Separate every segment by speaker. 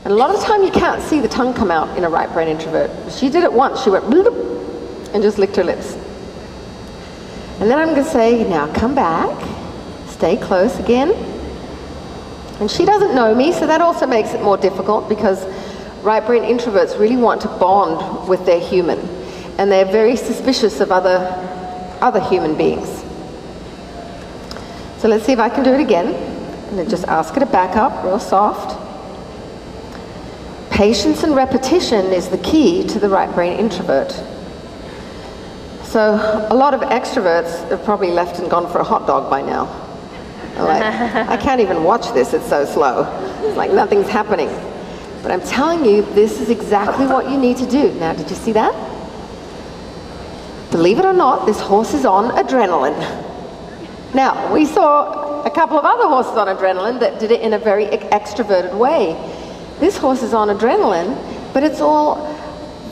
Speaker 1: And a lot of the time you can't see the tongue come out in a right brain introvert. She did it once. She went bloop and just licked her lips. And then I'm going to say, now come back, stay close again. And she doesn't know me, so that also makes it more difficult because right brain introverts really want to bond with their human. And they're very suspicious of other human beings. So let's see if I can do it again. And then just ask her to back up real soft. Patience and repetition is the key to the right brain introvert. So a lot of extroverts have probably left and gone for a hot dog by now. They're like, I can't even watch this, it's so slow. It's like nothing's happening. But I'm telling you, this is exactly what you need to do. Now, did you see that? Believe it or not, this horse is on adrenaline. Now, we saw a couple of other horses on adrenaline that did it in a very extroverted way. This horse is on adrenaline, but it's all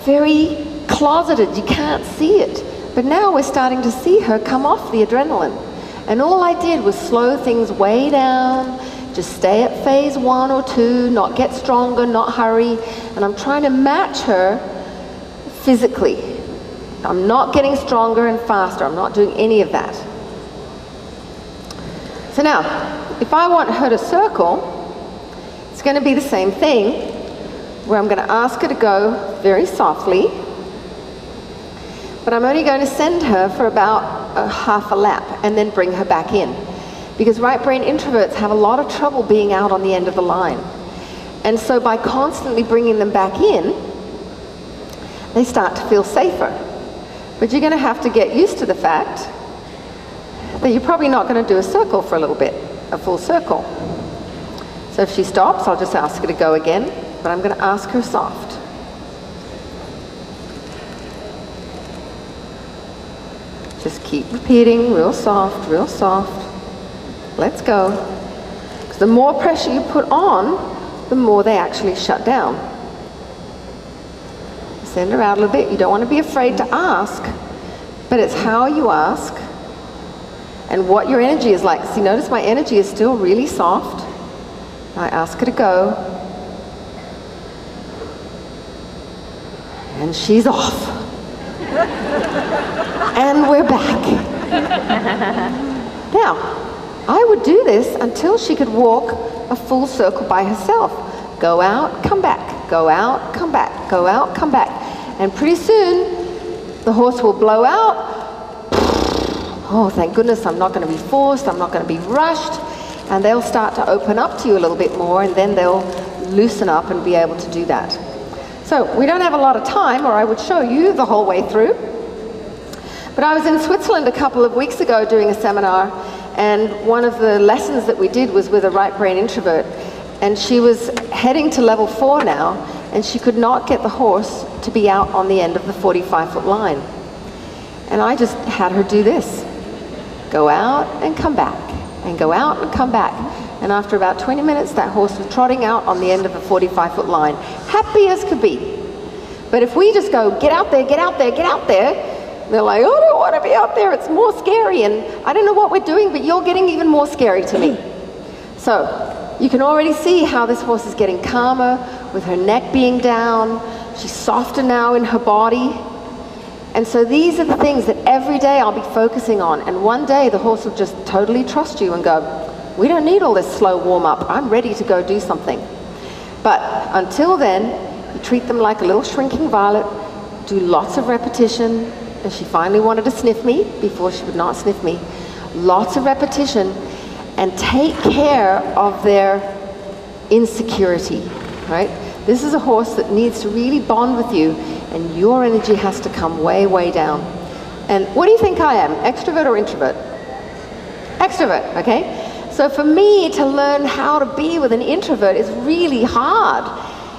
Speaker 1: very closeted. You can't see it. But now we're starting to see her come off the adrenaline. And all I did was slow things way down, just stay at phase 1 or 2, not get stronger, not hurry. And I'm trying to match her physically. I'm not getting stronger and faster. I'm not doing any of that. So now, if I want her to circle, it's going to be the same thing, where I'm going to ask her to go very softly, but I'm only going to send her for about half a lap and then bring her back in. Because right brain introverts have a lot of trouble being out on the end of the line. And so by constantly bringing them back in, they start to feel safer. But you're going to have to get used to the fact that you're probably not going to do a circle for a little bit, a full circle. So if she stops, I'll just ask her to go again, but I'm going to ask her soft. Just keep repeating, real soft, real soft. Let's go. Because the more pressure you put on, the more they actually shut down. Send her out a little bit. You don't want to be afraid to ask, but it's how you ask and what your energy is like. See, notice my energy is still really soft. I ask her to go. And she's off. And we're back. Now, I would do this until she could walk a full circle by herself. Go out, come back. Go out, come back. Go out, come back. And pretty soon, the horse will blow out. Oh, thank goodness, I'm not going to be forced. I'm not going to be rushed. And they'll start to open up to you a little bit more, and then they'll loosen up and be able to do that. So we don't have a lot of time, or I would show you the whole way through. But I was in Switzerland a couple of weeks ago doing a seminar, and one of the lessons that we did was with a right brain introvert. And she was heading to level 4 now, and she could not get the horse to be out on the end of the 45-foot line. And I just had her do this. Go out and come back. And go out and come back. And after about 20 minutes, that horse was trotting out on the end of a 45-foot line, happy as could be. But if we just go, get out there, get out there, get out there, they're like, oh, I don't want to be out there, it's more scary, and I don't know what we're doing, but you're getting even more scary to me. So you can already see how this horse is getting calmer with her neck being down. She's softer now in her body. And so these are the things that every day I'll be focusing on. And one day the horse will just totally trust you and go, we don't need all this slow warm-up. I'm ready to go do something. But until then, you treat them like a little shrinking violet, do lots of repetition. And she finally wanted to sniff me. Before she would not sniff me. Lots of repetition. And take care of their insecurity, right? This is a horse that needs to really bond with you, and your energy has to come way, way down. And what do you think I am, extrovert or introvert? Extrovert, okay? So for me to learn how to be with an introvert is really hard.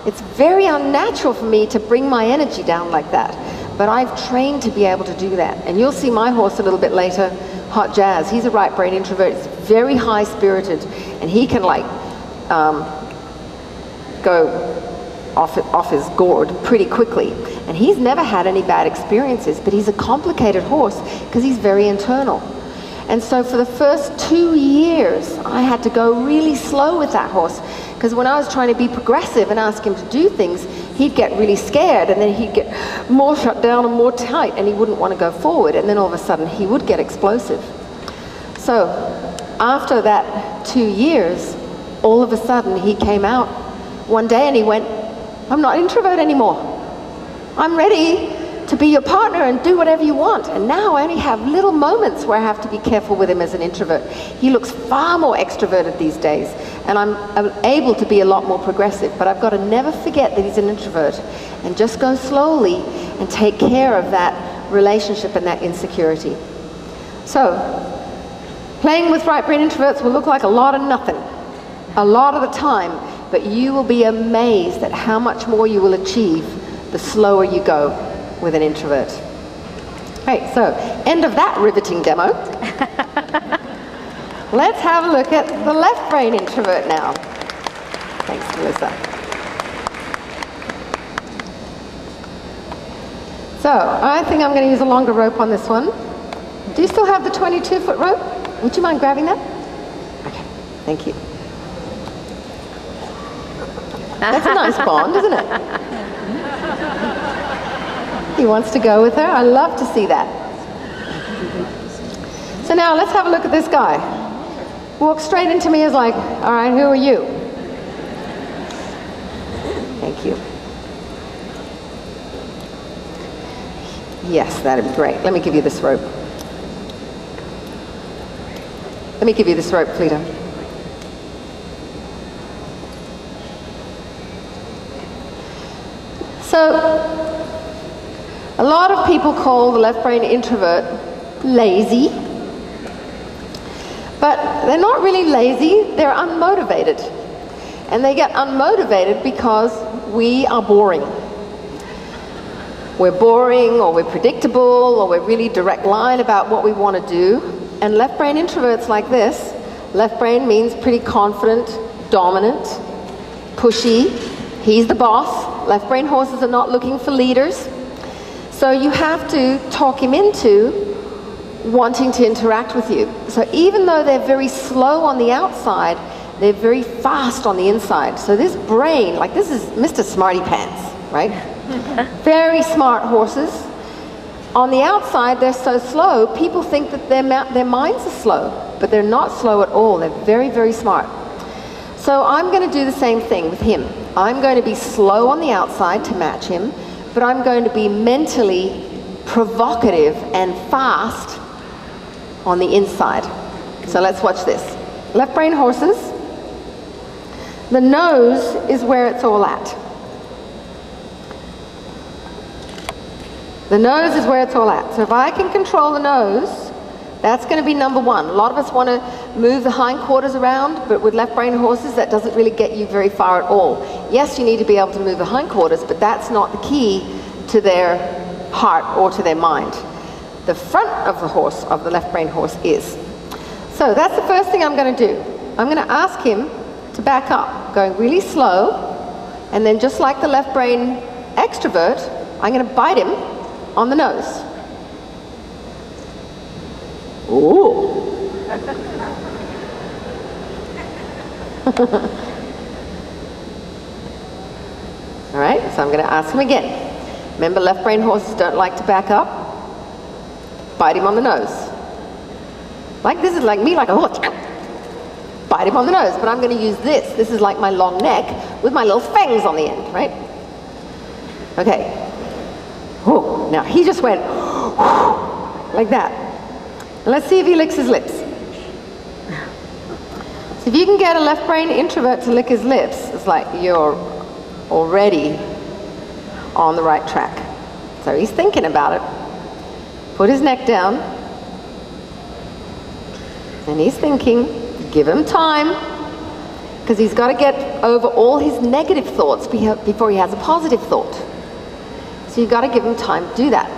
Speaker 1: It's very unnatural for me to bring my energy down like that. But I've trained to be able to do that. And you'll see my horse a little bit later, Hot Jazz. He's a right brain introvert. He's very high spirited, and he can like go off his gourd pretty quickly. And he's never had any bad experiences, but he's a complicated horse because he's very internal. And so for the first 2 years, I had to go really slow with that horse Because when I was trying to be progressive and ask him to do things, he'd get really scared, and then he'd get more shut down and more tight, and he wouldn't want to go forward, and then all of a sudden he would get explosive. So after that 2 years, all of a sudden he came out one day and he went, I'm not an introvert anymore. I'm ready to be your partner and do whatever you want. And now I only have little moments where I have to be careful with him as an introvert. He looks far more extroverted these days, and I'm able to be a lot more progressive, but I've got to never forget that he's an introvert and just go slowly and take care of that relationship and that insecurity. So, playing with right-brain introverts will look like a lot of nothing, a lot of the time, but you will be amazed at how much more you will achieve the slower you go with an introvert. Right, so end of that riveting demo. Let's have a look at the left brain introvert now. Thanks, Melissa. So I think I'm going to use a longer rope on this one. Do you still have the 22-foot rope? Would you mind grabbing that? Okay, thank you. That's a nice bond, isn't it? He wants to go with her. I love to see that. So now let's have a look at this guy. Walks straight into me as like, all right, who are you? Thank you. Yes, that'd be great. Let me give you this rope. Let me give you this rope, Cleta. So, a lot of people call the left brain introvert lazy, but they're not really lazy, they're unmotivated. And they get unmotivated because we are boring. We're boring, or we're predictable, or we're really direct line about what we want to do. And left brain introverts like this, left brain means pretty confident, dominant, pushy. He's the boss. Left brain horses are not looking for leaders. So you have to talk him into wanting to interact with you. So even though they're very slow on the outside, they're very fast on the inside. So this brain, like this is Mr. Smarty Pants, right? Very smart horses. On the outside, they're so slow, people think that their minds are slow, but they're not slow at all. They're very, very smart. So I'm going to do the same thing with him. I'm going to be slow on the outside to match him, but I'm going to be mentally provocative and fast on the inside. So let's watch this. Left brain horses, the nose is where it's all at. The nose is where it's all at. So if I can control the nose, that's going to be number one. A lot of us want to move the hindquarters around, but with left brain horses, that doesn't really get you very far at all. Yes, you need to be able to move the hindquarters, but that's not the key to their heart or to their mind. The front of the horse, of the left brain horse, is. So that's the first thing I'm going to do. I'm going to ask him to back up, going really slow, and then just like the left brain extrovert, I'm going to bite him on the nose. Ooh. All right, so I'm going to ask him again. Remember, left brain horses don't like to back up. Bite him on the nose. Like this is like me, like a horse. Bite him on the nose, but I'm going to use this. This is like my long neck with my little fangs on the end, right? Okay. Whoa. Now he just went like that. And let's see if he licks his lips. So if you can get a left brain introvert to lick his lips, it's like you're already on the right track. So he's thinking about it. Put his neck down. And he's thinking. Give him time. Because he's got to get over all his negative thoughts before he has a positive thought. So you've got to give him time to do that.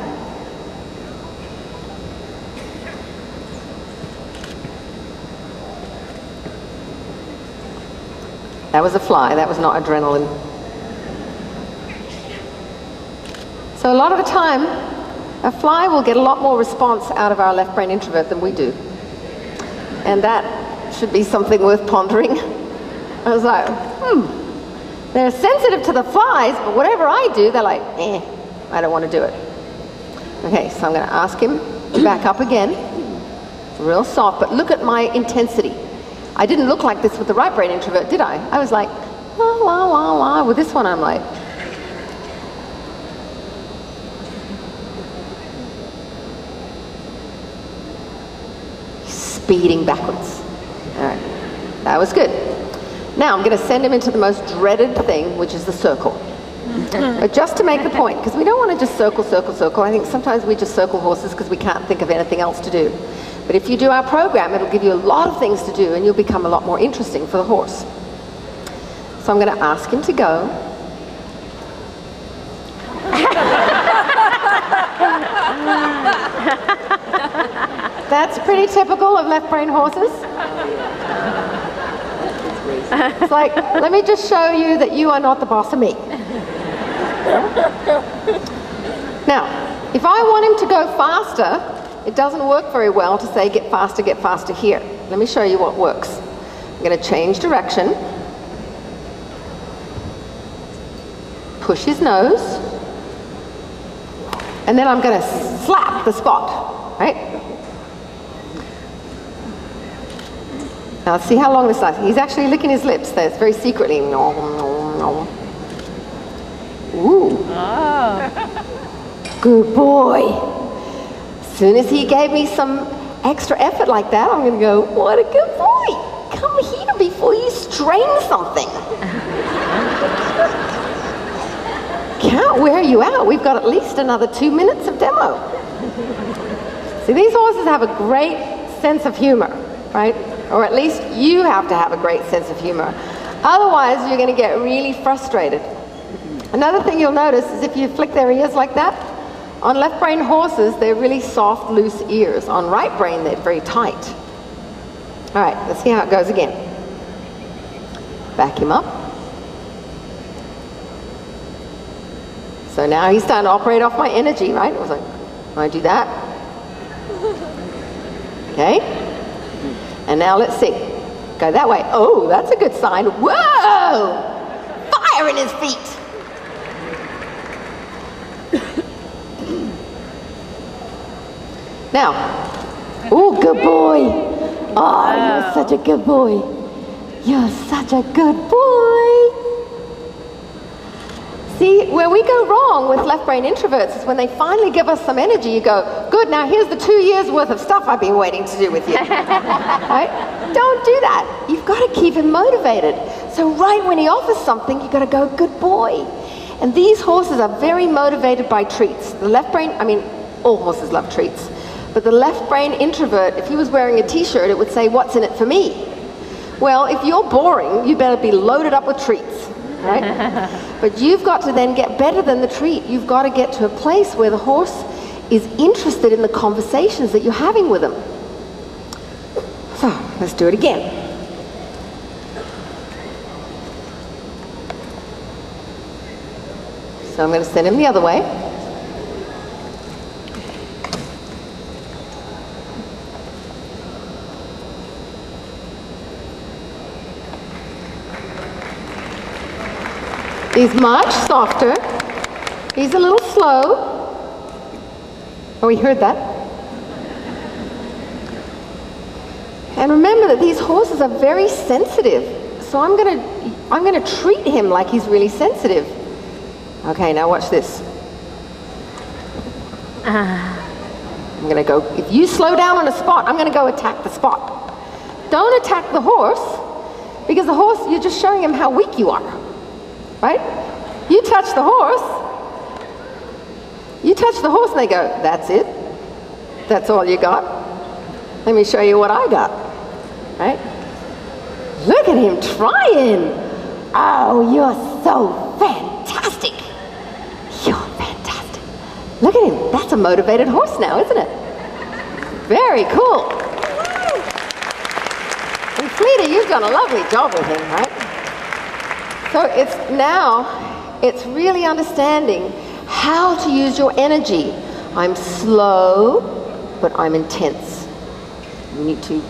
Speaker 1: That was a fly, that was not adrenaline. So a lot of the time, a fly will get a lot more response out of our left brain introvert than we do. And that should be something worth pondering. I was like, they're sensitive to the flies, but whatever I do, they're like, I don't want to do it. Okay, so I'm going to ask him to back up again. Real soft, but look at my intensity. I didn't look like this with the right brain introvert, did I? I was like, la, la, la, la. With this one, I'm like, speeding backwards. All right, that was good. Now I'm going to send him into the most dreaded thing, which is the circle. But just to make the point, because we don't want to just circle, circle, circle. I think sometimes we just circle horses because we can't think of anything else to do. But if you do our program, it'll give you a lot of things to do and you'll become a lot more interesting for the horse. So I'm going to ask him to go. That's pretty typical of left brain horses. It's like, let me just show you that you are not the boss of me. Now, if I want him to go faster, it doesn't work very well to say get faster here. Let me show you what works. I'm going to change direction, push his nose, and then I'm going to slap the spot, right? Now let's see how long this lasts. He's actually licking his lips there. It's very secretly. Nom, nom, nom. Ooh. Oh. Good boy. As soon as he gave me some extra effort like that, I'm going to go, what a good boy. Come here before you strain something. Can't wear you out. We've got at least another 2 minutes of demo. See, these horses have a great sense of humor, right? Or at least you have to have a great sense of humor. Otherwise, you're going to get really frustrated. Another thing you'll notice is if you flick their ears like that, on left brain horses, they're really soft, loose ears. On right brain, they're very tight. All right, let's see how it goes again. Back him up. So now he's starting to operate off my energy, right? I was like, I do that. Okay. And now let's see. Go that way. Oh, that's a good sign. Whoa! Fire in his feet. Now, oh, good boy. Oh, you're such a good boy. You're such a good boy. See, where we go wrong with left brain introverts is when they finally give us some energy, you go, good, now here's the 2 years worth of stuff I've been waiting to do with you. Right? Don't do that. You've got to keep him motivated. So right when he offers something, you've got to go, good boy. And these horses are very motivated by treats. The left brain, I mean, all horses love treats. But the left brain introvert, if he was wearing a t-shirt, it would say, what's in it for me? Well, if you're boring, you better be loaded up with treats, right? But you've got to then get better than the treat. You've got to get to a place where the horse is interested in the conversations that you're having with him. So, let's do it again. So I'm going to send him the other way. He's much softer. He's a little slow. Oh, we heard that. And remember that these horses are very sensitive. So I'm gonna treat him like he's really sensitive. Okay, now watch this. I'm gonna go, if you slow down on a spot, I'm gonna go attack the spot. Don't attack the horse, because the horse, you're just showing him how weak you are. Right? You touch the horse. You touch the horse and they go, that's it? That's all you got? Let me show you what I got. Right? Look at him trying. Oh, you're so fantastic. You're fantastic. Look at him. That's a motivated horse now, isn't it? Very cool. And Fleeta, you've done a lovely job with him, right? So it's really understanding how to use your energy. I'm slow, but I'm intense. You need to